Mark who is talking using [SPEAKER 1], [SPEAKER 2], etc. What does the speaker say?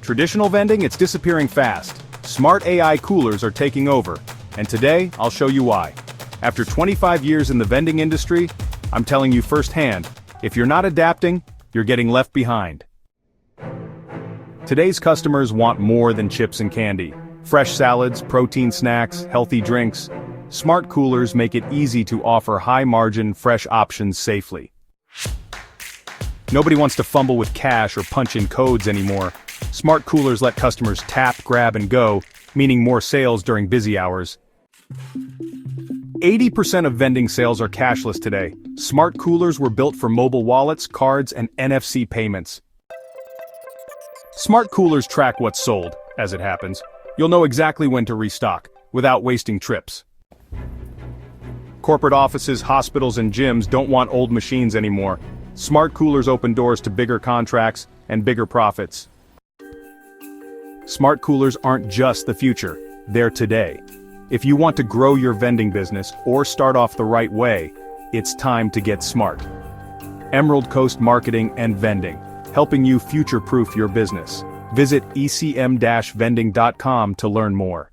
[SPEAKER 1] Traditional vending, it's disappearing fast. Smart AI coolers are taking over. And today, I'll show you why. After 25 years in the vending industry, I'm telling you firsthand, if you're not adapting, you're getting left behind. Today's customers want more than chips and candy. Fresh salads, protein snacks, healthy drinks. Smart coolers make it easy to offer high-margin, fresh options safely. Nobody wants to fumble with cash or punch in codes anymore. Smart coolers let customers tap, grab, and go, meaning more sales during busy hours. 80% of vending sales are cashless today. Smart coolers were built for mobile wallets, cards, and NFC payments. Smart coolers track what's sold, as it happens. You'll know exactly when to restock, without wasting trips. Corporate offices, hospitals, and gyms don't want old machines anymore. Smart coolers open doors to bigger contracts and bigger profits. Smart coolers aren't just the future, they're today. If you want to grow your vending business or start off the right way, it's time to get smart. Emerald Coast Marketing and Vending, helping you future-proof your business. Visit ecm-vending.com to learn more.